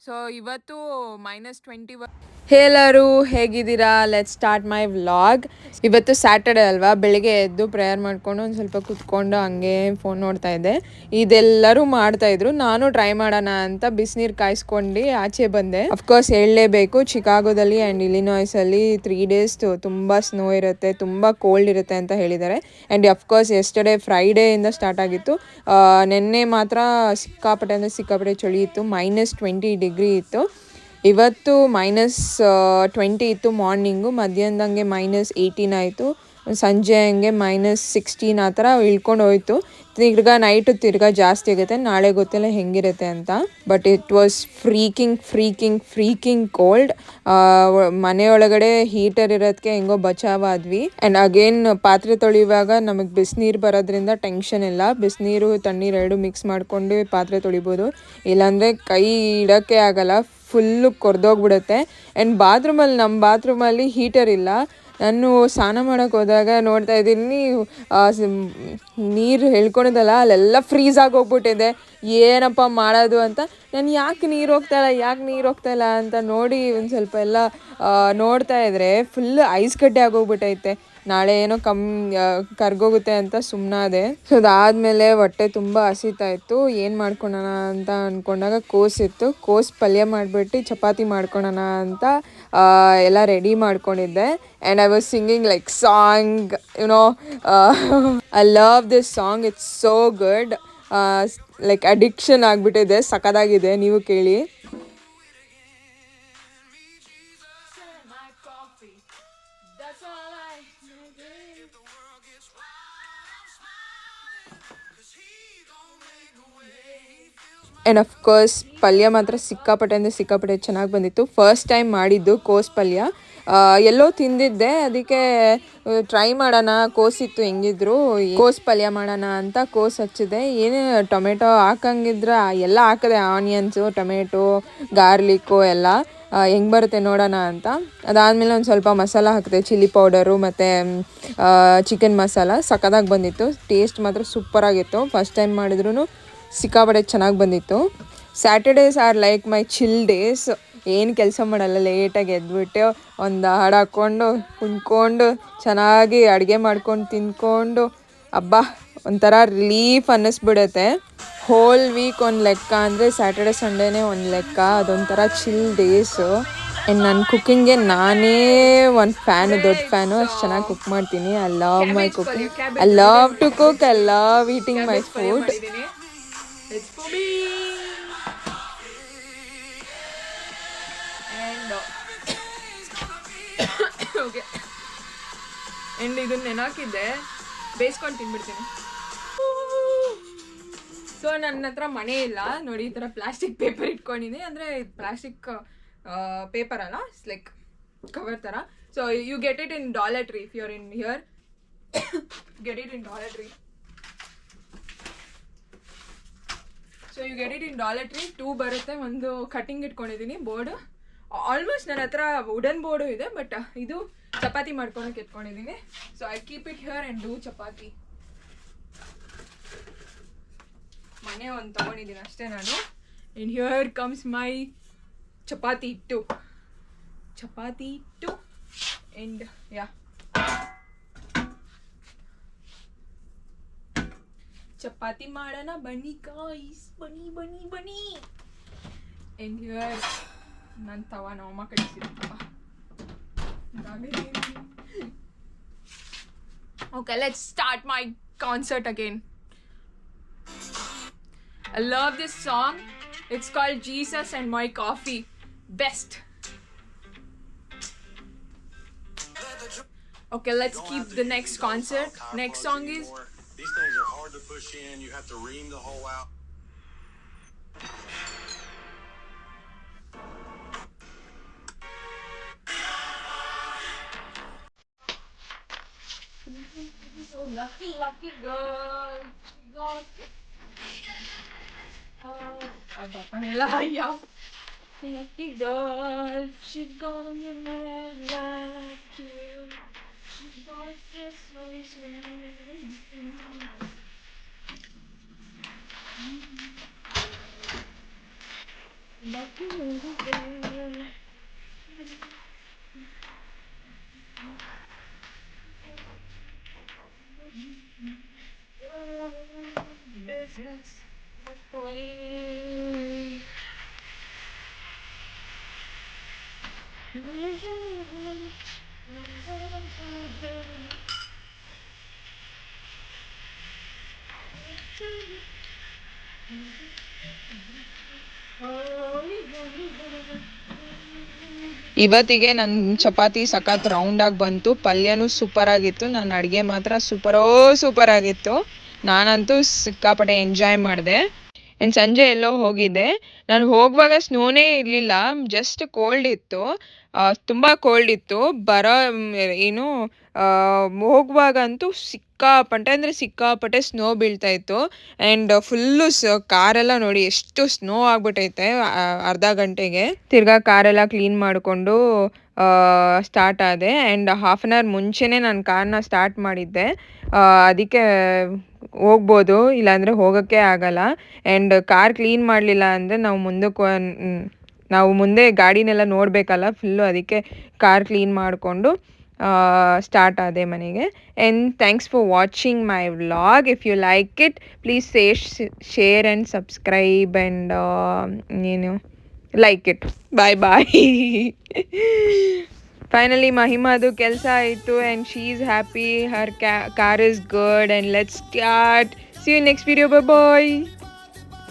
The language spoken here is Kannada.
ಸೊ ಇವತ್ತು -20. ಎಲ್ಲರೂ ಹೇಗಿದ್ದೀರಾ? Let's start my vlog. ಇವತ್ತು ಸ್ಯಾಟರ್ಡೆ ಅಲ್ವಾ, ಬೆಳಿಗ್ಗೆ ಎದ್ದು ಪ್ರೇಯರ್ ಮಾಡ್ಕೊಂಡು ಒಂದು ಸ್ವಲ್ಪ ಕುತ್ಕೊಂಡು ಹಂಗೆ ಫೋನ್ ನೋಡ್ತಾ ಇದ್ದೆ. ಇದೆಲ್ಲರೂ ಮಾಡ್ತಾ ಇದ್ರು, ನಾನು ಟ್ರೈ ಮಾಡೋಣ ಅಂತ ಬಿಸಿನೀರು ಕಾಯಿಸ್ಕೊಂಡು ಆಚೆ ಬಂದೆ. ಅಫ್ಕೋರ್ಸ್ ಹೇಳಲೇಬೇಕು, ಚಿಕಾಗೋದಲ್ಲಿ ಆ್ಯಂಡ್ ಇಲಿನಾಯ್ಸಲ್ಲಿ 3 days ತುಂಬ ಸ್ನೋ ಇರುತ್ತೆ, ತುಂಬ ಕೋಲ್ಡ್ ಇರುತ್ತೆ ಅಂತ ಹೇಳಿದ್ದಾರೆ. ಆ್ಯಂಡ್ ಅಫ್ಕೋರ್ಸ್ ಎಸ್ಟರ್ಡೇ ಫ್ರೈಡೇಯಿಂದ ಸ್ಟಾರ್ಟ್ ಆಗಿತ್ತು. ನಿನ್ನೆ ಮಾತ್ರ ಸಿಕ್ಕಾಪಟ್ಟೆ ಚಳಿ ಇತ್ತು, -20 ಡಿಗ್ರಿ ಇತ್ತು. ಇವತ್ತು -20 ಇತ್ತು ಮಾರ್ನಿಂಗು, ಮಧ್ಯಾಹ್ನದಂಗೆ -18 ಆಯಿತು, ಸಂಜೆ ಹಂಗೆ -16 ಆ ಥರ ಇಳ್ಕೊಂಡು ಹೋಯ್ತು. ತಿರ್ಗಾ ನೈಟು ಜಾಸ್ತಿ ಆಗುತ್ತೆ, ನಾಳೆ ಗೊತ್ತಿಲ್ಲ ಹೆಂಗಿರುತ್ತೆ ಅಂತ. But it was freaking cold. ಮನೆಯೊಳಗಡೆ ಹೀಟರ್ ಇರೋದಕ್ಕೆ ಹೆಂಗೋ ಬಚಾವಾದ್ವಿ. ಆ್ಯಂಡ್ ಅಗೇನ್ ಪಾತ್ರೆ ತೊಳೆಯುವಾಗ ನಮಗೆ ಬಿಸಿನೀರು ಬರೋದ್ರಿಂದ ಟೆನ್ಷನ್ ಇಲ್ಲ, ಬಿಸಿನೀರು ತಣ್ಣೀರು ಎರಡು ಮಿಕ್ಸ್ ಮಾಡ್ಕೊಂಡು ಪಾತ್ರೆ ತೊಳಿಬೋದು. ಇಲ್ಲಾಂದರೆ ಕೈ ಇಡೋಕ್ಕೆ ಆಗಲ್ಲ, ಫುಲ್ಲು ಕೊರ್ದೋಗ್ಬಿಡುತ್ತೆ. ಆ್ಯಂಡ್ ನಮ್ಮ ಬಾತ್ರೂಮಲ್ಲಿ ಹೀಟರ್ ಇಲ್ಲ. ನಾನು ಸ್ನಾನ ಮಾಡೋಕ್ಕೆ ಹೋದಾಗ ನೋಡ್ತಾ ಇದ್ದೀನಿ, ನೀರು ಹೇಳ್ಕೊಳೋದಲ್ಲ ಅಲ್ಲೆಲ್ಲ ಫ್ರೀಸ್ ಆಗೋಗ್ಬಿಟ್ಟಿದೆ. ಏನಪ್ಪ ಮಾಡೋದು ಅಂತ ನಾನು ಯಾಕೆ ನೀರು ಹೋಗ್ತಾಯಿಲ್ಲ ಅಂತ ನೋಡಿ ಒಂದು ಸ್ವಲ್ಪ ಎಲ್ಲ ನೋಡ್ತಾ ಇದ್ರೆ ಫುಲ್ ಐಸ್ ಗಡ್ಡೆ ಆಗೋಗ್ಬಿಟ್ಟೈತೆ. ನಾಳೆ ಏನೋ ಕರ್ಗೋಗುತ್ತೆ ಅಂತ ಸುಮ್ಮನಾದೆ. ಸೊ ಅದಾದಮೇಲೆ ಹೊಟ್ಟೆ ತುಂಬ ಹಸಿತಾ ಇತ್ತು, ಏನು ಮಾಡ್ಕೊಳೋಣ ಅಂತ ಅಂದ್ಕೊಂಡಾಗ ಕೋಸಿತ್ತು. ಕೋಸು ಪಲ್ಯ ಮಾಡಿಬಿಟ್ಟು ಚಪಾತಿ ಮಾಡ್ಕೊಳೋಣ ಅಂತ ಎಲ್ಲ ರೆಡಿ ಮಾಡ್ಕೊಂಡಿದ್ದೆ. And I was singing like song, I love this song, it's so good. Like addiction ಆಗಿಬಿಟ್ಟಿದೆ, ಸಖತ್ತಾಗಿದೆ, ನೀವು ಕೇಳಿ. ಆ್ಯಂಡ್ ಅಫ್ಕೋರ್ಸ್ ಪಲ್ಯ ಮಾತ್ರ ಸಿಕ್ಕಾಪಟ್ಟೆ ಚೆನ್ನಾಗಿ ಬಂದಿತ್ತು. ಫಸ್ಟ್ ಟೈಮ್ ಮಾಡಿದ್ದು ಕೋಸು ಪಲ್ಯ, ಎಲ್ಲೋ ತಿಂದಿದ್ದೆ, ಅದಕ್ಕೆ ಟ್ರೈ ಮಾಡೋಣ, ಕೋಸಿತ್ತು ಹೆಂಗಿದ್ರು, ಕೋಸು ಪಲ್ಯ ಮಾಡೋಣ ಅಂತ ಕೋಸು ಹಚ್ಚಿದೆ. ಏನೇ ಟೊಮೆಟೊ ಹಾಕಂಗಿದ್ರೆ ಎಲ್ಲ ಹಾಕಿದೆ, ಆನಿಯನ್ಸು, ಟೊಮೆಟೊ, ಗಾರ್ಲಿಕ್ಕು ಎಲ್ಲ ಹೆಂಗೆ ಬರುತ್ತೆ ನೋಡೋಣ ಅಂತ. ಅದಾದಮೇಲೆ ಒಂದು ಸ್ವಲ್ಪ ಮಸಾಲ ಹಾಕಿದೆ, ಚಿಲ್ಲಿ ಪೌಡರು ಮತ್ತು ಚಿಕನ್ ಮಸಾಲ. ಸಖತ್ತಾಗಿ ಬಂದಿತ್ತು, ಟೇಸ್ಟ್ ಮಾತ್ರ ಸೂಪರಾಗಿತ್ತು. ಫಸ್ಟ್ ಟೈಮ್ ಮಾಡಿದ್ರೂ ಸಿಕ್ಕಾಪಟ್ಟೆ ಚೆನ್ನಾಗಿ ಬಂದಿತ್ತು. Saturdays are like my chill days. ಏನು ಕೆಲಸ ಮಾಡಲ್ಲ, ಲೇಟಾಗಿ ಎದ್ಬಿಟ್ಟು ಒಂದು ಹಾಡು ಹಾಕ್ಕೊಂಡು ಕುಂತ್ಕೊಂಡು ಚೆನ್ನಾಗಿ ಅಡುಗೆ ಮಾಡ್ಕೊಂಡು ತಿಂದ್ಕೊಂಡು ಹಬ್ಬ ಒಂಥರ ರಿಲೀಫ್ ಅನ್ನಿಸ್ಬಿಡುತ್ತೆ. ಹೋಲ್ ವೀಕ್ ಒಂದು ಲೆಕ್ಕ ಅಂದರೆ ಸ್ಯಾಟರ್ಡೆ ಸಂಡೇನೇ ಒಂದು ಲೆಕ್ಕ, ಅದೊಂಥರ ಚಿಲ್ ಡೇಸು. ಆ್ಯಂಡ್ ನನ್ನ ಕುಕ್ಕಿಂಗ್ಗೆ ನಾನೇ ಒಂದು ದೊಡ್ಡ ಫ್ಯಾನು, ಅಷ್ಟು ಚೆನ್ನಾಗಿ ಕುಕ್ ಮಾಡ್ತೀನಿ. I love my cooking, I love to cook, I love eating my food. It's for me. And okay. And ಇದನ್ನ ನೆನಾಕಿದ್ದೆ, ಬೇಯಿಸ್ಕೊಂಡು ತಿನ್ಬಿಡ್ತೀನಿ. ಸೊ ನನ್ನ ಹತ್ರ ಮನೆ ಇಲ್ಲ ನೋಡಿ, ಈ ಥರ ಪ್ಲಾಸ್ಟಿಕ್ ಪೇಪರ್ ಇಟ್ಕೊಂಡಿದ್ದೀನಿ. ಅಂದರೆ ಪ್ಲಾಸ್ಟಿಕ್ ಪೇಪರ್ ಅಲ್ಲ, ಇಟ್ಸ್ ಲೈಕ್ ಕವರ್ ಥರ. So you get it in Dollar Tree if you're in here. Get it in Dollar Tree. So you get it in Dollar Tree. 2 ಬರುತ್ತೆ. ಒಂದು ಕಟ್ಟಿಂಗ್ ಇಟ್ಕೊಂಡಿದ್ದೀನಿ ಬೋರ್ಡು, ಆಲ್ಮೋಸ್ಟ್ ನನ್ನ ಹತ್ರ ವುಡನ್ ಬೋರ್ಡು ಇದೆ, ಬಟ್ ಇದು ಚಪಾತಿ ಮಾಡ್ಕೊಳಕ್ಕೆ ಎತ್ಕೊಂಡಿದ್ದೀನಿ. So I keep it here and do chapati. ಮನೆ ಒಂದು ತೊಗೊಂಡಿದ್ದೀನಿ ಅಷ್ಟೇ ನಾನು. In here comes my chapati ಇಟ್ಟು ಆ್ಯಂಡ್ ಯಾ ಚಪಾತಿ ಮಾಡೋಣ, ಬನ್ನಿ ಗಾಯ್ಸ್, ಬನ್ನಿ. ಆ್ಯಂಡ್ ಹಿಯರ್ ನನ್ನ ತವ ನಮ್ಮಮ್ಮ ಕಳಿಸಿರುತ್ತವ. Okay, let's start my concert again. I love this song. It's called Jesus and My Coffee. Best. Okay, let's keep the next concert. Next song is... These things are hard to push in. You have to ream the hole out. So lucky girl. She got it. Lucky girl. She's gonna like you. She's got this voice. ಇವತ್ತಿಗೆ ನನ್ನ ಚಪಾತಿ ಸಖತ್ ರೌಂಡಾಗಿ ಬಂತು, ಪಲ್ಯನೂ ಸೂಪರ್ ಆಗಿತ್ತು, ನನ್ನ ಅಡುಗೆ ಮಾತ್ರ ಸೂಪರ್ ಆಗಿತ್ತು. ನಾನಂತೂ ಸಿಕ್ಕಾಪಟ್ಟೆ ಎಂಜಾಯ್ ಮಾಡಿದೆ. ಆ್ಯಂಡ್ ಸಂಜೆ ಎಲ್ಲೋ ಹೋಗಿದ್ದೆ, ನಾನು ಹೋಗುವಾಗ ಸ್ನೋನೇ ಇರಲಿಲ್ಲ, ಜಸ್ಟ್ ಕೋಲ್ಡ್ ಇತ್ತು, ತುಂಬ ಕೋಲ್ಡ್ ಇತ್ತು. ಏನು ಹೋಗುವಾಗಂತೂ ಸಿಕ್ಕಾಪಟ್ಟೆ ಸ್ನೋ ಬೀಳ್ತಾ ಇತ್ತು. ಆ್ಯಂಡ್ ಫುಲ್ಲು ಕಾರೆಲ್ಲ ನೋಡಿ ಎಷ್ಟು ಸ್ನೋ ಆಗ್ಬಿಟ್ಟೈತೆ. ಅರ್ಧ ಗಂಟೆಗೆ ತಿರ್ಗಾ ಕಾರೆಲ್ಲ ಕ್ಲೀನ್ ಮಾಡಿಕೊಂಡು ಸ್ಟಾರ್ಟ್ ಆದೆ. ಆ್ಯಂಡ್ ಹಾಫ್ ಆನ್ ಅವರ್ ಮುಂಚೆನೇ ನಾನು ಕಾರ್ನ ಸ್ಟಾರ್ಟ್ ಮಾಡಿದ್ದೆ, ಅದಕ್ಕೆ ಹೋಗ್ಬೋದು, ಇಲ್ಲಾಂದರೆ ಹೋಗೋಕ್ಕೆ ಆಗಲ್ಲ. ಆ್ಯಂಡ್ ಕಾರ್ ಕ್ಲೀನ್ ಮಾಡಲಿಲ್ಲ ಅಂದರೆ ನಾವು ಮುಂದೆ ಗಾಡಿನೆಲ್ಲ ನೋಡಬೇಕಲ್ಲ ಫುಲ್ಲು, ಅದಕ್ಕೆ ಕಾರ್ ಕ್ಲೀನ್ ಮಾಡಿಕೊಂಡು ಸ್ಟಾರ್ಟ್ ಆದೆ ಮನೆಗೆ. And thanks for watching my vlog. If you like it please share and subscribe and like it. Bye. Finally ಮಹಿಮಾದು ಕೆಲಸ ಆಯಿತು and she is happy, her car is good and let's start. See you next video. Bye.